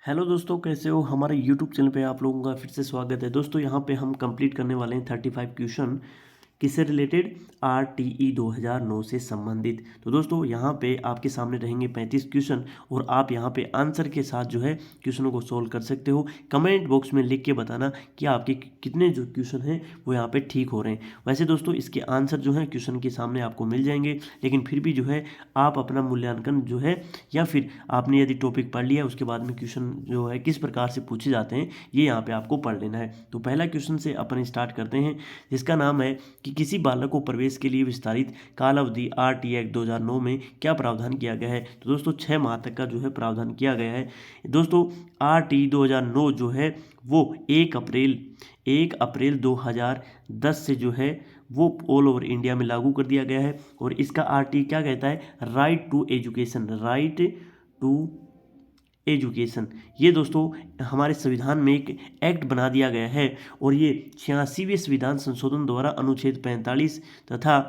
Hello दोस्तों, कैसे हो। हमारे यूट्यूब चैनल पे आप लोगों का फिर से स्वागत है। दोस्तों यहाँ पे हम कंप्लीट करने वाले हैं 35 क्वेश्चन किससे रिलेटेड, RTE 2009 से संबंधित। तो दोस्तों यहाँ पे आपके सामने रहेंगे 35 क्वेश्चन और आप यहाँ पे आंसर के साथ जो है क्वेश्चनों को सोल्व कर सकते हो। कमेंट बॉक्स में लिख के बताना कि आपके कितने जो क्वेश्चन हैं वो यहाँ पे ठीक हो रहे हैं। वैसे दोस्तों इसके आंसर जो है क्वेश्चन के सामने आपको मिल जाएंगे, लेकिन फिर भी जो है आप अपना मूल्यांकन जो है, या फिर आपने यदि टॉपिक पढ़ लिया उसके बाद में क्वेश्चन जो है किस प्रकार से पूछे जाते हैं ये यहाँ पे आपको पढ़ लेना है। तो पहला क्वेश्चन से अपन स्टार्ट करते हैं, जिसका नाम है कि किसी बालक को प्रवेश के लिए विस्तारित काल अवधि RTE एक्ट 2009 में क्या प्रावधान किया गया है। तो दोस्तों 6 माह तक का जो है प्रावधान किया गया है। दोस्तों RTE 2009 जो है वो 1 अप्रैल 2010 से जो है वो ऑल ओवर इंडिया में लागू कर दिया गया है। और इसका RTE क्या कहता है, right to education, right to education. ये दोस्तों हमारे संविधान में एक एक्ट बना दिया गया है और ये 86वें संविधान संशोधन द्वारा अनुच्छेद 45 तथा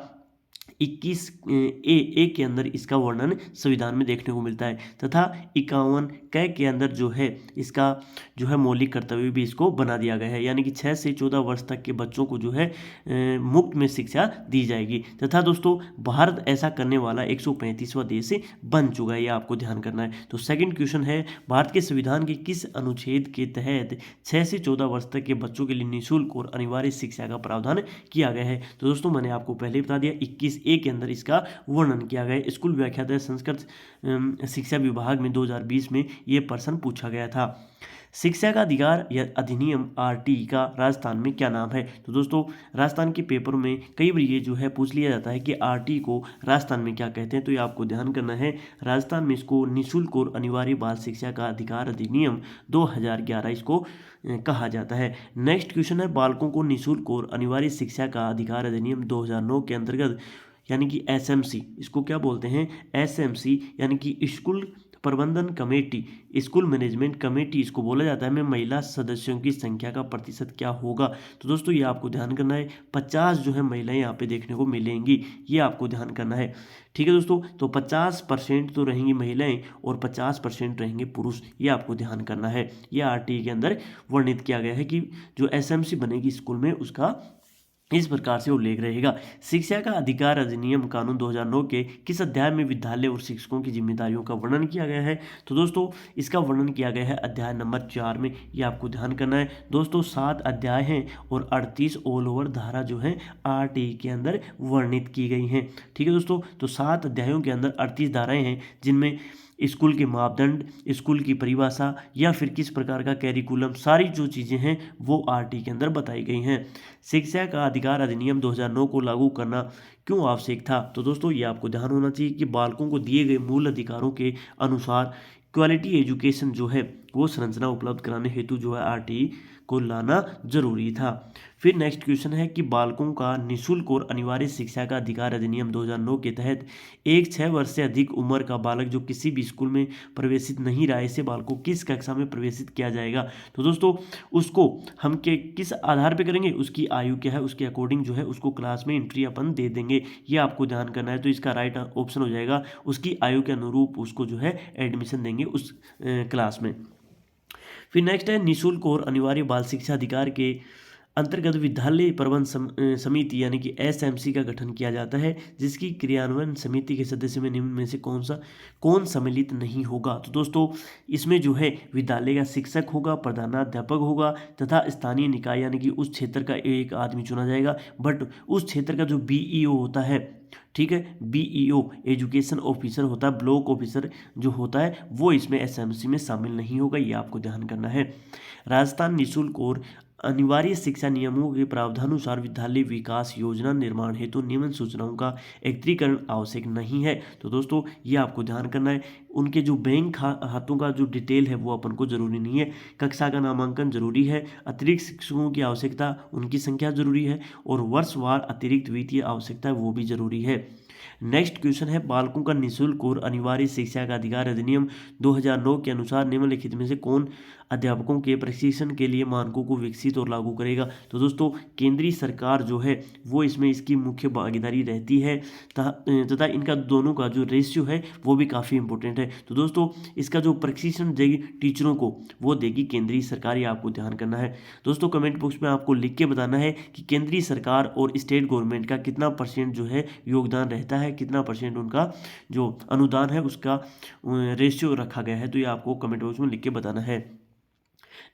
21A के अंदर इसका वर्णन संविधान में देखने को मिलता है, तथा 51 क के अंदर जो है इसका जो है मौलिक कर्तव्य भी इसको बना दिया गया है। यानी कि 6 से 14 वर्ष तक के बच्चों को जो है मुफ्त में शिक्षा दी जाएगी। तथा दोस्तों भारत ऐसा करने वाला 135वां देश बन चुका है, ये आपको ध्यान करना है। तो सेकंड क्वेश्चन है, भारत के संविधान के किस अनुच्छेद के तहत 6 से 14 वर्ष तक के बच्चों के लिए निःशुल्क और अनिवार्य शिक्षा का प्रावधान किया गया है। तो दोस्तों मैंने आपको पहले ही बता दिया, 21A के अंदर इसका वर्णन किया गया है। स्कूल व्याख्याता संस्कृत शिक्षा विभाग में 2020 में ये प्रश्न पूछा गया था। शिक्षा का अधिकार या अधिनियम RTE का राजस्थान में क्या नाम है। तो दोस्तों राजस्थान के पेपर में कई बार ये जो है पूछ लिया जाता है कि RTE को राजस्थान में क्या कहते हैं, तो ये आपको ध्यान करना है। राजस्थान में इसको निःशुल्क और अनिवार्य बाल शिक्षा का अधिकार अधिनियम 2011 इसको कहा जाता है। नेक्स्ट क्वेश्चन है, बालकों को निःशुल्क और अनिवार्य शिक्षा का अधिकार अधिनियम 2009 के अंतर्गत यानी कि SMC, इसको क्या बोलते हैं, SMC यानी कि स्कूल प्रबंधन कमेटी, स्कूल मैनेजमेंट कमेटी इसको बोला जाता है, में महिला सदस्यों की संख्या का प्रतिशत क्या होगा। तो दोस्तों ये आपको ध्यान करना है, 50 जो है महिलाएं यहाँ पे देखने को मिलेंगी, ये आपको ध्यान करना है। ठीक है दोस्तों, तो 50% तो रहेंगी महिलाएं और 50% रहेंगे पुरुष, ये आपको ध्यान करना है। ये RTE के अंदर वर्णित किया गया है कि जो SMC बनेगी स्कूल में उसका इस प्रकार से उल्लेख रहेगा। शिक्षा का अधिकार अधिनियम कानून 2009 के किस अध्याय में विद्यालय और शिक्षकों की जिम्मेदारियों का वर्णन किया गया है। तो दोस्तों इसका वर्णन किया गया है अध्याय नंबर 4 में, ये आपको ध्यान करना है। दोस्तों 7 अध्याय हैं और 38 ऑल ओवर धारा जो है RTE के अंदर वर्णित की गई हैं। ठीक है दोस्तों, तो 7 अध्यायों के अंदर 38 धाराएं हैं, जिनमें स्कूल के मापदंड, स्कूल की परिभाषा या फिर किस प्रकार का कैरिकुलम, सारी जो चीज़ें हैं वो RTE के अंदर बताई गई हैं। शिक्षा का अधिकार अधिनियम 2009 को लागू करना क्यों आवश्यक था। तो दोस्तों ये आपको ध्यान होना चाहिए कि बालकों को दिए गए मूल अधिकारों के अनुसार क्वालिटी एजुकेशन जो है वो संरचना उपलब्ध कराने हेतु जो है RTE को लाना जरूरी था। फिर नेक्स्ट क्वेश्चन है कि बालकों का निःशुल्क और अनिवार्य शिक्षा का अधिकार अधिनियम 2009 के तहत एक 6 वर्ष से अधिक उम्र का बालक जो किसी भी स्कूल में प्रवेशित नहीं रहा, ऐसे बालक को किस कक्षा में प्रवेशित किया जाएगा। तो दोस्तों उसको हम के किस आधार पे करेंगे, उसकी आयु क्या है उसके अकॉर्डिंग जो है उसको क्लास में एंट्री अपन दे देंगे, ये आपको ध्यान करना है। तो इसका राइट ऑप्शन हो जाएगा, उसकी आयु के अनुरूप उसको जो है एडमिशन देंगे उस क्लास में। फिर नेक्स्ट है, निःशुल्क और अनिवार्य बाल शिक्षा अधिकार के अंतर्गत विद्यालय प्रबंध समिति यानी कि SMC का गठन किया जाता है, जिसकी क्रियान्वयन समिति के सदस्य में निम्न में से कौन सम्मिलित नहीं होगा। तो दोस्तों इसमें जो है विद्यालय का शिक्षक होगा, प्रधानाध्यापक होगा तथा स्थानीय निकाय यानी कि उस क्षेत्र का एक आदमी चुना जाएगा। बट उस क्षेत्र का जो BEO होता है, ठीक है, BEO एजुकेशन ऑफिसर होता है, ब्लॉक ऑफिसर जो होता है वो इसमें SMC में शामिल नहीं होगा, ये आपको ध्यान करना है। राजस्थान निःशुल्क और अनिवार्य शिक्षा नियमों के प्रावधानुसार विद्यालय विकास योजना निर्माण हेतु निम्न सूचनाओं का एकत्रीकरण आवश्यक नहीं है। तो दोस्तों ये आपको ध्यान करना है, उनके जो बैंक खातों का जो डिटेल है वो अपन को जरूरी नहीं है, कक्षा का नामांकन जरूरी है, अतिरिक्त शिक्षकों की आवश्यकता उनकी संख्या जरूरी है, और वर्षवार अतिरिक्त वित्तीय आवश्यकता वो भी जरूरी है। नेक्स्ट क्वेश्चन है, बालकों का निःशुल्क और अनिवार्य शिक्षा का अधिकार अधिनियम 2009 के अनुसार निम्नलिखित में से कौन अध्यापकों के प्रशिक्षण के लिए मानकों को विकसित और लागू करेगा। तो दोस्तों केंद्रीय सरकार जो है वो इसमें इसकी मुख्य भागीदारी रहती है तथा इनका दोनों का जो रेशियो है वो भी काफ़ी इंपॉर्टेंट है। तो दोस्तों इसका जो प्रशिक्षण देगी टीचरों को वो देगी केंद्रीय सरकार, ये आपको ध्यान करना है। दोस्तों कमेंट बॉक्स में आपको लिख के बताना है कि केंद्रीय सरकार और स्टेट गवर्नमेंट का कितना % जो है योगदान रहता है, कितना % उनका जो अनुदान है उसका रेशियो रखा गया है। तो ये आपको कमेंट बॉक्स में लिख के बताना है।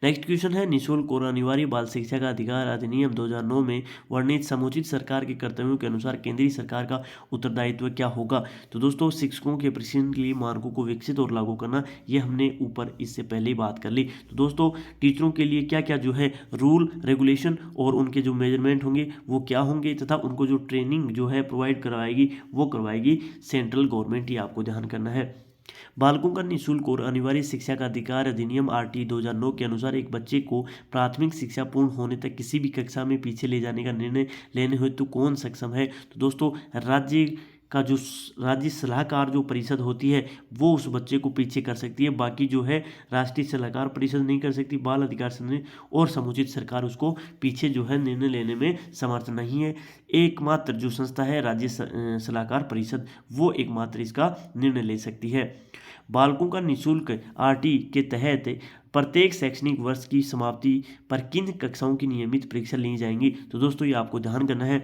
नेक्स्ट क्वेश्चन है, निःशुल्क और अनिवार्य बाल शिक्षा का अधिकार अधिनियम 2009 में वर्णित समुचित सरकार के कर्तव्यों के अनुसार केंद्रीय सरकार का उत्तरदायित्व क्या होगा। तो दोस्तों शिक्षकों के प्रशिक्षण के लिए मानकों को विकसित और लागू करना, ये हमने ऊपर इससे पहले ही बात कर ली। तो दोस्तों टीचरों के लिए क्या क्या जो है रूल रेगुलेशन और उनके जो मेजरमेंट होंगे वो क्या होंगे तथा उनको जो ट्रेनिंग जो है प्रोवाइड करवाएगी वो करवाएगी सेंट्रल गवर्नमेंट, ये आपको ध्यान करना है। बालकों का निःशुल्क और अनिवार्य शिक्षा का अधिकार अधिनियम आरटी 2009 के अनुसार एक बच्चे को प्राथमिक शिक्षा पूर्ण होने तक किसी भी कक्षा में पीछे ले जाने का निर्णय लेने हेतु कौन सक्षम है। तो दोस्तों राज्य का जो राज्य सलाहकार जो परिषद होती है वो उस बच्चे को पीछे कर सकती है, बाकी जो है राष्ट्रीय सलाहकार परिषद नहीं कर सकती, बाल अधिकार संघ और समुचित सरकार उसको पीछे जो है निर्णय लेने में समर्थ नहीं है। एकमात्र जो संस्था है राज्य सलाहकार परिषद, वो एकमात्र इसका निर्णय ले सकती है। बालकों का निःशुल्क आरटी के तहत प्रत्येक शैक्षणिक वर्ष की समाप्ति पर किन कक्षाओं की नियमित परीक्षा ली जाएंगी। तो दोस्तों ये आपको ध्यान करना है,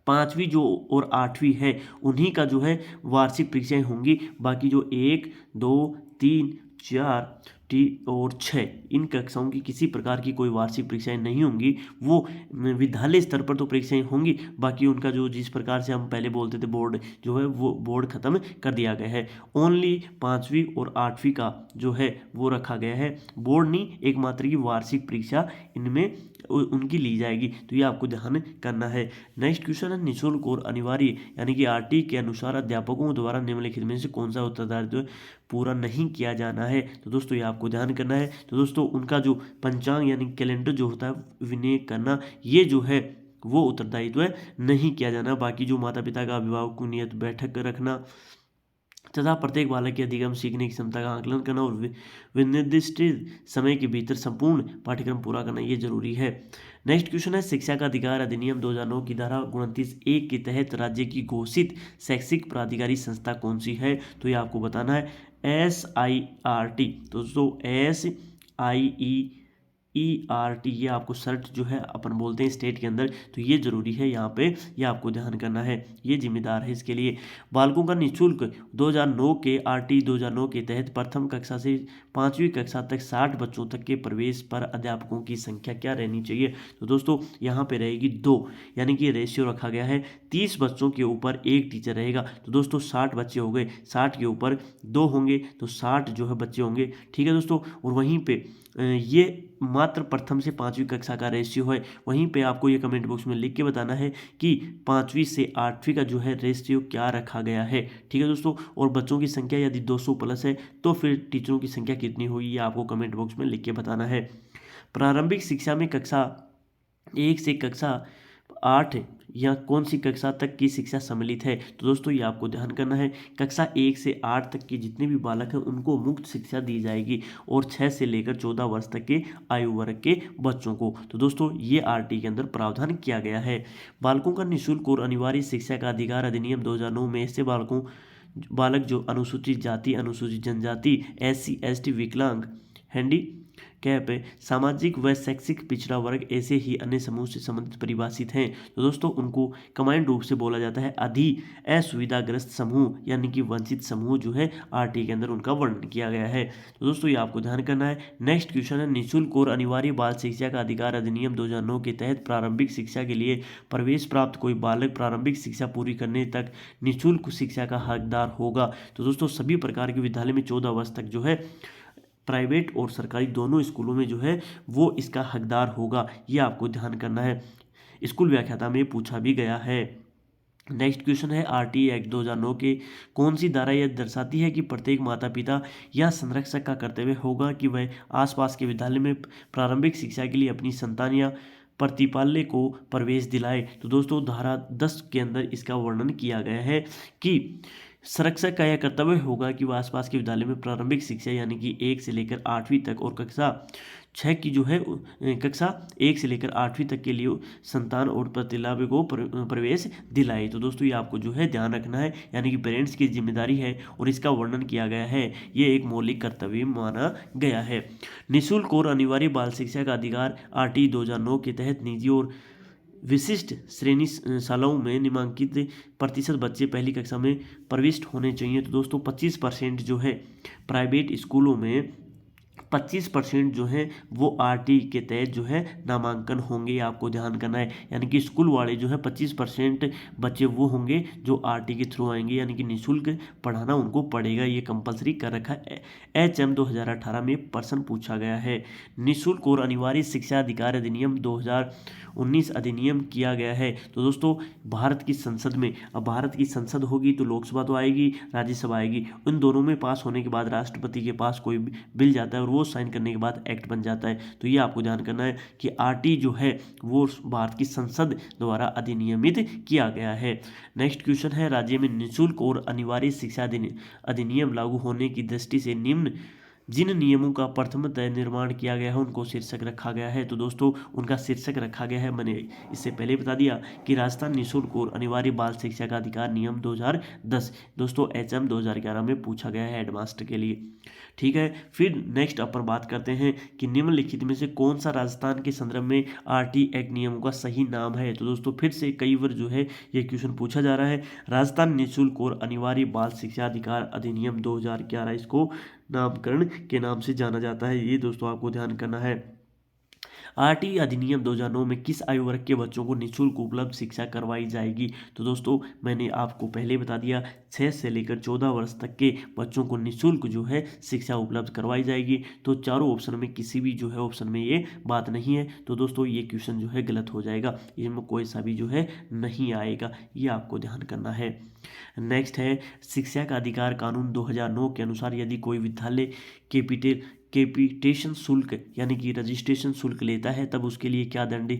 5वीं जो और 8वीं है उन्हीं का जो है वार्षिक परीक्षाएं होंगी, बाकी जो 1, 2, 3, 4 और 6 इन कक्षाओं की किसी प्रकार की कोई वार्षिक परीक्षाएं नहीं होंगी। वो विद्यालय स्तर पर तो परीक्षाएं होंगी, बाकी उनका जो जिस प्रकार से हम पहले बोलते थे बोर्ड जो है वो बोर्ड खत्म कर दिया गया है। ओनली 5वीं और 8वीं का जो है वो रखा गया है, बोर्ड नहीं, एकमात्र की वार्षिक परीक्षा इनमें उनकी ली जाएगी। तो ये आपको ध्यान करना है। नेक्स्ट क्वेश्चन है, निःशुल्क और अनिवार्य यानी कि आरटी के अनुसार अध्यापकों द्वारा निम्नलिखित में से कौन सा उत्तरदायित्व पूरा नहीं किया जाना है। तो दोस्तों ये आपको ध्यान करना है। तो दोस्तों उनका जो पंचांग यानी कैलेंडर जो होता है विनय करना, ये जो है वो उत्तरदायित्व नहीं किया जाना। बाकी जो माता पिता का अभिभावक को नियत बैठक रखना तथा प्रत्येक बालक की अधिगम सीखने की क्षमता का आकलन करना और विनिर्दिष्ट समय के भीतर संपूर्ण पाठ्यक्रम पूरा करना, ये जरूरी है। नेक्स्ट क्वेश्चन है, शिक्षा का अधिकार अधिनियम 2009 की धारा 29(1) के तहत राज्य की घोषित शैक्षिक प्राधिकारी संस्था कौन सी है। तो ये आपको बताना है SIRT। दोस्तों SIERT ये आपको सर्ट जो है अपन बोलते हैं स्टेट के अंदर, तो ये जरूरी है यहाँ पे, ये आपको ध्यान करना है, ये जिम्मेदार है इसके लिए। बालकों का निःशुल्क 2009 के RT 2009 के तहत प्रथम कक्षा से 5वीं कक्षा तक 60 बच्चों तक के प्रवेश पर अध्यापकों की संख्या क्या रहनी चाहिए। तो दोस्तों यहाँ पे रहेगी 2, यानी कि रेशियो रखा गया है 30 बच्चों के ऊपर 1 टीचर रहेगा। तो दोस्तों 60 बच्चे हो गए, 60 के ऊपर 2 होंगे तो 60 जो है बच्चे होंगे, ठीक है दोस्तों। और वहीं पे ये मात्र प्रथम से 5वीं कक्षा का रेशियो है। वहीं पे आपको ये कमेंट बॉक्स में लिख के बताना है कि 5वीं से 8वीं का जो है रेशियो क्या रखा गया है, ठीक है दोस्तों। और बच्चों की संख्या यदि 200 प्लस है तो फिर टीचरों की संख्या कितनी होगी, ये आपको कमेंट बॉक्स में लिख के बताना है। प्रारंभिक शिक्षा में कक्षा 1 से कक्षा 8 या कौन सी कक्षा तक की शिक्षा सम्मिलित है। तो दोस्तों ये आपको ध्यान करना है, कक्षा 1 से 8 तक के जितने भी बालक हैं उनको मुफ्त शिक्षा दी जाएगी और 6 से लेकर 14 वर्ष तक के आयु वर्ग के बच्चों को। तो दोस्तों ये आरटी के अंदर प्रावधान किया गया है। बालकों का निःशुल्क और अनिवार्य शिक्षा का अधिकार अधिनियम 2009 में ऐसे बालक जो अनुसूचित जाति, अनुसूचित जनजाति, SC ST, विकलांग, हैंडीकैप, सामाजिक व शैक्षिक पिछड़ा वर्ग, ऐसे ही अन्य समूह से संबंधित परिभाषित हैं। तो दोस्तों उनको कमांड रूप से बोला जाता है अधि असुविधाग्रस्त समूह, यानी कि वंचित समूह जो है आरटी के अंदर उनका वर्णन किया गया है। तो दोस्तों ये आपको ध्यान करना है। नेक्स्ट क्वेश्चन है, निःशुल्क और अनिवार्य बाल शिक्षा का अधिकार अधिनियम 2009 के तहत प्रारंभिक शिक्षा के लिए प्रवेश प्राप्त कोई बालक प्रारंभिक शिक्षा पूरी करने तक निःशुल्क शिक्षा का हकदार होगा। तो दोस्तों सभी प्रकार के विद्यालय में 14 वर्ष तक जो है प्राइवेट और सरकारी दोनों स्कूलों में जो है वो इसका हकदार होगा, ये आपको ध्यान करना है। स्कूल व्याख्याता में पूछा भी गया है। नेक्स्ट क्वेश्चन है, आरटी एक्ट 2009 के कौन सी धारा यह दर्शाती है कि प्रत्येक माता पिता या संरक्षक का कर्तव्य होगा कि वह आसपास के विद्यालय में प्रारंभिक शिक्षा के लिए अपनी संतान या प्रतिपाल्य को प्रवेश दिलाए। तो दोस्तों धारा 10 के अंदर इसका वर्णन किया गया है कि संरक्षक का यह कर्तव्य होगा कि वह आसपास के विद्यालय में प्रारंभिक शिक्षा यानी कि 1 से लेकर 8वीं तक और कक्षा 6 की जो है कक्षा 1 से लेकर 8वीं तक के लिए संतान और प्रतिलाभ को प्रवेश दिलाए। तो दोस्तों ये आपको जो है ध्यान रखना है, यानी कि पेरेंट्स की जिम्मेदारी है और इसका वर्णन किया गया है। ये एक मौलिक कर्तव्य माना गया है। निःशुल्क और अनिवार्य बाल शिक्षा का अधिकार आरटी 2009 के तहत निजी और विशिष्ट श्रेणी शालाओं में निम्नलिखित प्रतिशत बच्चे पहली कक्षा में प्रविष्ट होने चाहिए। तो दोस्तों 25% जो है प्राइवेट स्कूलों में 25% जो है वो आरटी के तहत जो है नामांकन होंगे, आपको ध्यान करना है। यानी कि स्कूल वाले जो है 25% बच्चे वो होंगे जो आरटी के थ्रू आएंगे, यानी कि निःशुल्क पढ़ाना उनको पड़ेगा, ये कंपलसरी कर रखा है। HM 2018 में प्रश्न पूछा गया है। निःशुल्क और अनिवार्य शिक्षा अधिकार अधिनियम 2019 अधिनियम किया गया है। तो दोस्तों भारत की संसद में, अब भारत की संसद होगी तो लोकसभा तो आएगी, राज्यसभा आएगी, उन दोनों में पास होने के बाद राष्ट्रपति के पास कोई बिल जाता है और वो साइन करने के बाद एक्ट बन जाता है। तो ये आपको ध्यान करना है कि आरटी जो है वो भारत की संसद द्वारा अधिनियमित किया गया है। नेक्स्ट क्वेश्चन है, राज्य में निःशुल्क और अनिवार्य शिक्षा अधिनियम लागू होने की दृष्टि से निम्न जिन नियमों का प्रथमतः निर्माण किया गया है उनको शीर्षक रखा गया है। तो दोस्तों उनका शीर्षक रखा गया है, मैंने इससे पहले बता दिया कि राजस्थान निःशुल्क और अनिवार्य बाल शिक्षा का अधिकार नियम 2010 दोस्तों HM 2011 में पूछा गया है हेडमास्टर के लिए। ठीक है, फिर नेक्स्ट अपन बात करते हैं कि निम्नलिखित में से कौन सा राजस्थान के संदर्भ में आरटी एक्ट नियमों का सही नाम है। तो दोस्तों फिर से कई बार जो है ये क्वेश्चन पूछा जा रहा है। राजस्थान निःशुल्क और अनिवार्य बाल शिक्षा अधिकार अधिनियम 2011 इसको नामकरण के नाम से जाना जाता है, ये दोस्तों आपको ध्यान करना है। आरटी अधिनियम 2009 में किस आयु वर्ग के बच्चों को निःशुल्क उपलब्ध शिक्षा करवाई जाएगी। तो दोस्तों मैंने आपको पहले बता दिया 6 से लेकर 14 वर्ष तक के बच्चों को निःशुल्क जो है शिक्षा उपलब्ध करवाई जाएगी। तो चारों ऑप्शन में किसी भी जो है ऑप्शन में ये बात नहीं है। तो दोस्तों ये क्वेश्चन जो है गलत हो जाएगा, इसमें कोई सा भी जो है नहीं आएगा, ये आपको ध्यान करना है। नेक्स्ट है, शिक्षा का अधिकार कानून 2009 के अनुसार यदि कोई विद्यालय कैपिटेशन शुल्क यानी कि रजिस्ट्रेशन शुल्क लेता है तब उसके लिए क्या दंड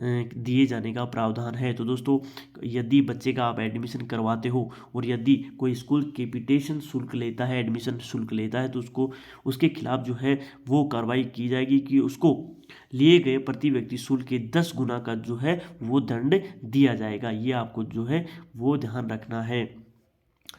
दिए जाने का प्रावधान है। तो दोस्तों यदि बच्चे का आप एडमिशन करवाते हो और यदि कोई स्कूल कैपिटेशन शुल्क लेता है, एडमिशन शुल्क लेता है, तो उसको उसके खिलाफ जो है वो कार्रवाई की जाएगी कि उसको लिए गए प्रति व्यक्ति शुल्क के 10 गुना का जो है वो दंड दिया जाएगा। ये आपको जो है वो ध्यान रखना है।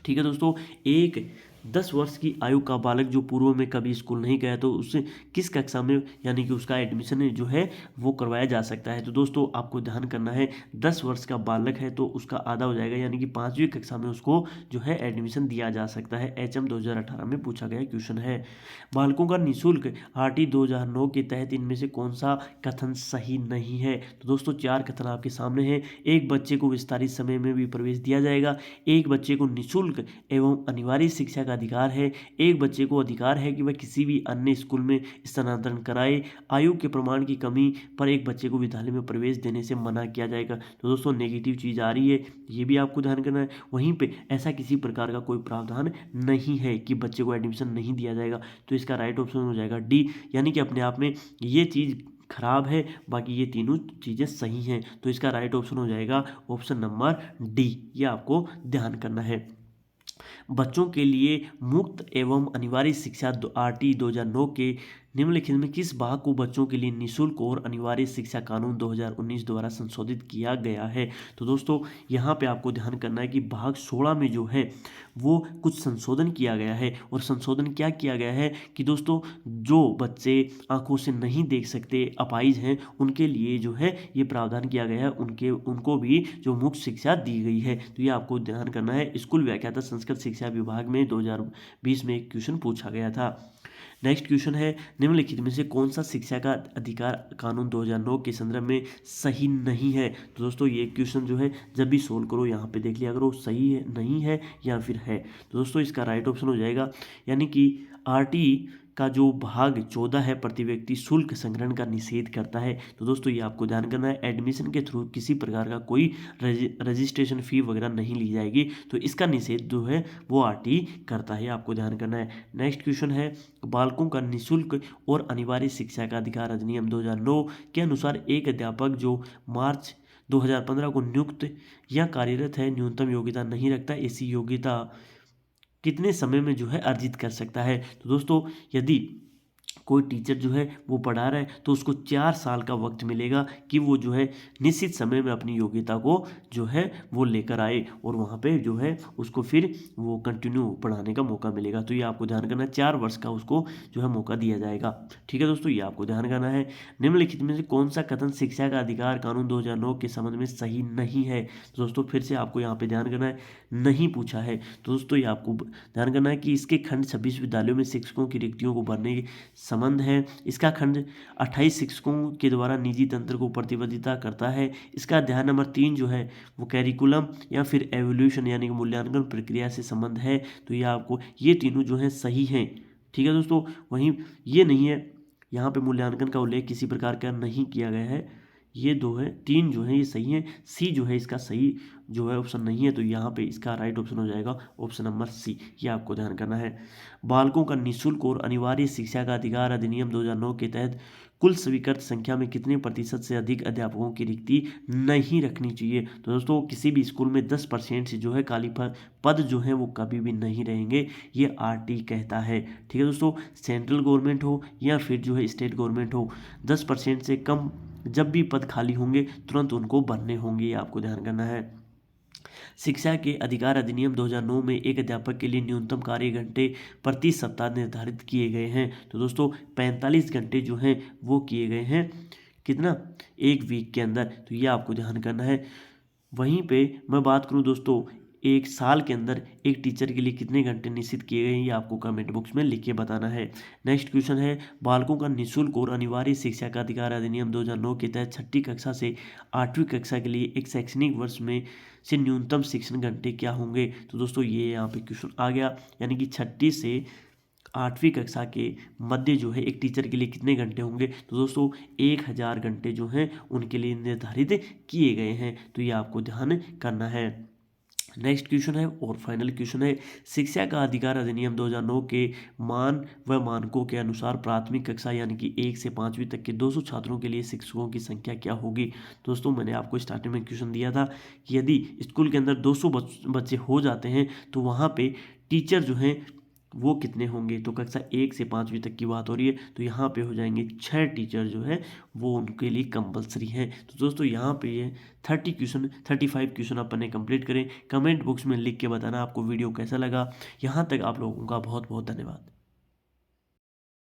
ठीक है दोस्तों, एक 10 वर्ष की आयु का बालक जो पूर्व में कभी स्कूल नहीं गया तो उससे किस कक्षा में यानी कि उसका एडमिशन जो है वो करवाया जा सकता है। तो दोस्तों आपको ध्यान करना है 10 वर्ष का बालक है तो उसका आधा हो जाएगा, यानी कि 5वीं कक्षा में उसको जो है एडमिशन दिया जा सकता है। HM 2018 में पूछा गया क्वेश्चन है। बालकों का निःशुल्क आरटी 2009 के तहत इनमें से कौन सा कथन सही नहीं है। तो दोस्तों 4 कथन आपके सामने हैं। एक बच्चे को विस्तारित समय में भी प्रवेश दिया जाएगा, एक बच्चे को निःशुल्क एवं अनिवार्य शिक्षा का अधिकार है, एक बच्चे को अधिकार है कि वह किसी भी अन्य स्कूल में स्थानांतरण कराए, आयु के प्रमाण की कमी पर एक बच्चे को विद्यालय में प्रवेश देने से मना किया जाएगा। तो दोस्तों नेगेटिव चीज़ आ रही है, ये भी आपको ध्यान करना है। वहीं पे ऐसा किसी प्रकार का कोई प्रावधान नहीं है कि बच्चे को एडमिशन नहीं दिया जाएगा। तो इसका राइट ऑप्शन हो जाएगा डी, यानी कि अपने आप में ये चीज़ खराब है, बाकी ये तीनों चीज़ें सही हैं। तो इसका राइट ऑप्शन हो जाएगा ऑप्शन नंबर डी, ये आपको ध्यान करना है। बच्चों के लिए मुक्त एवं अनिवार्य शिक्षा आरटी 2009 के निम्नलिखित में किस भाग को बच्चों के लिए निःशुल्क और अनिवार्य शिक्षा कानून 2019 द्वारा संशोधित किया गया है। तो दोस्तों यहाँ पे आपको ध्यान करना है कि भाग 16 में जो है वो कुछ संशोधन किया गया है। और संशोधन क्या किया गया है कि दोस्तों जो बच्चे आंखों से नहीं देख सकते, अपाहिज हैं, उनके लिए जो है ये प्रावधान किया गया है, उनको भी जो मुफ्त शिक्षा दी गई है। तो ये आपको ध्यान करना है। स्कूल व्याख्याता संस्कृत शिक्षा विभाग में 2020 में एक क्वेश्चन पूछा गया था। नेक्स्ट क्वेश्चन है, निम्नलिखित में से कौन सा शिक्षा का अधिकार कानून 2009 के संदर्भ में सही नहीं है। तो दोस्तों ये क्वेश्चन जो है जब भी सोल्व करो यहाँ पे देख लिया करो सही है, नहीं है या फिर है। तो दोस्तों इसका राइट ऑप्शन हो जाएगा, यानी कि आरटी का जो भाग 14 है प्रति व्यक्ति शुल्क संग्रहण का निषेध करता है। तो दोस्तों ये आपको ध्यान करना है, एडमिशन के थ्रू किसी प्रकार का कोई रजिस्ट्रेशन फ़ी वगैरह नहीं ली जाएगी, तो इसका निषेध जो है वो आरटी करता है, आपको ध्यान करना है। नेक्स्ट क्वेश्चन है, बालकों का निःशुल्क और अनिवार्य शिक्षा का अधिकार अधिनियम 2009 के अनुसार एक अध्यापक जो मार्च 2015 को नियुक्त या कार्यरत है, न्यूनतम योग्यता नहीं रखता, ऐसी योग्यता कितने समय में जो है अर्जित कर सकता है। तो दोस्तों यदि कोई टीचर जो है वो पढ़ा रहा है तो उसको 4 साल का वक्त मिलेगा कि वो जो है निश्चित समय में अपनी योग्यता को जो है वो लेकर आए और वहाँ पे जो है उसको फिर वो कंटिन्यू पढ़ाने का मौका मिलेगा। तो ये आपको ध्यान करना है, 4 वर्ष का उसको जो है मौका दिया जाएगा। ठीक है दोस्तों, ये आपको ध्यान करना है। निम्नलिखित में से कौन सा कथन शिक्षा का अधिकार कानून 2009 के संबंध में सही नहीं है। तो दोस्तों फिर से आपको यहाँ पे ध्यान करना है, नहीं पूछा है। तो दोस्तों ये आपको ध्यान करना है कि इसके खंड 26 विद्यालयों में शिक्षकों की रिक्तियों को भरने संबंध है। इसका खंड 28 शिक्षकों के द्वारा निजी तंत्र को प्रतिबद्धता करता है। इसका अध्याय नंबर 3 जो है वो कैरिकुलम या फिर एवोल्यूशन यानी कि मूल्यांकन प्रक्रिया से संबंध है। तो ये आपको ये तीनों जो है सही हैं। ठीक है दोस्तों, वहीं ये नहीं है, यहाँ पे मूल्यांकन का उल्लेख किसी प्रकार का नहीं किया गया है। ये 2 है, 3 जो है ये सही है, सी जो है इसका सही जो है ऑप्शन नहीं है। तो यहाँ पे इसका राइट ऑप्शन हो जाएगा ऑप्शन नंबर सी, ये आपको ध्यान करना है। बालकों का निःशुल्क और अनिवार्य शिक्षा का अधिकार अधिनियम 2009 के तहत कुल स्वीकृत संख्या में कितने प्रतिशत से अधिक अध्यापकों की रिक्ति नहीं रखनी चाहिए। तो दोस्तों किसी भी स्कूल में 10% से जो है खाली पद जो है वो कभी भी नहीं रहेंगे, ये आरटी कहता है। ठीक है दोस्तों, सेंट्रल गवर्नमेंट हो या फिर जो है स्टेट गवर्नमेंट हो, 10% से कम जब भी पद खाली होंगे तुरंत उनको भरने होंगे, ये आपको ध्यान करना है। शिक्षा के अधिकार अधिनियम 2009 में एक अध्यापक के लिए न्यूनतम कार्य घंटे प्रति सप्ताह निर्धारित किए गए हैं। तो दोस्तों 45 घंटे जो हैं वो किए गए हैं, कितना, एक वीक के अंदर। तो ये आपको ध्यान करना है। वहीं पे मैं बात करूं दोस्तों, एक साल के अंदर एक टीचर के लिए कितने घंटे निश्चित किए गए हैं, ये आपको कमेंट बॉक्स में लिख के बताना है। नेक्स्ट क्वेश्चन है, बालकों का निःशुल्क और अनिवार्य शिक्षा का अधिकार अधिनियम 2009 के तहत 6ठी कक्षा से 8वीं कक्षा के लिए एक शैक्षणिक वर्ष में से न्यूनतम शिक्षण घंटे क्या होंगे। तो दोस्तों ये यहाँ पे क्वेश्चन आ गया, यानी कि 6ठी से 8वीं कक्षा के मध्य जो है एक टीचर के लिए कितने घंटे होंगे। तो दोस्तों 1000 घंटे जो हैं उनके लिए निर्धारित किए गए हैं। तो ये आपको ध्यान करना है। नेक्स्ट क्वेश्चन है और फाइनल क्वेश्चन है, शिक्षा का अधिकार अधिनियम 2009 के मान व मानकों के अनुसार प्राथमिक कक्षा यानी कि 1 से 5वीं तक के 200 छात्रों के लिए शिक्षकों की संख्या क्या होगी। दोस्तों मैंने आपको स्टार्टिंग में क्वेश्चन दिया था कि यदि स्कूल के अंदर 200 बच्चे हो जाते हैं तो वहाँ पे टीचर जो हैं वो कितने होंगे। तो कक्षा 1 से 5वीं तक की बात हो रही है, तो यहाँ पे हो जाएंगे 6 टीचर जो है वो उनके लिए कंपलसरी हैं। तो दोस्तों यहाँ पे ये 35 क्वेश्चन अपन ने कंप्लीट करें। कमेंट बॉक्स में लिख के बताना आपको वीडियो कैसा लगा। यहाँ तक आप लोगों का बहुत बहुत धन्यवाद।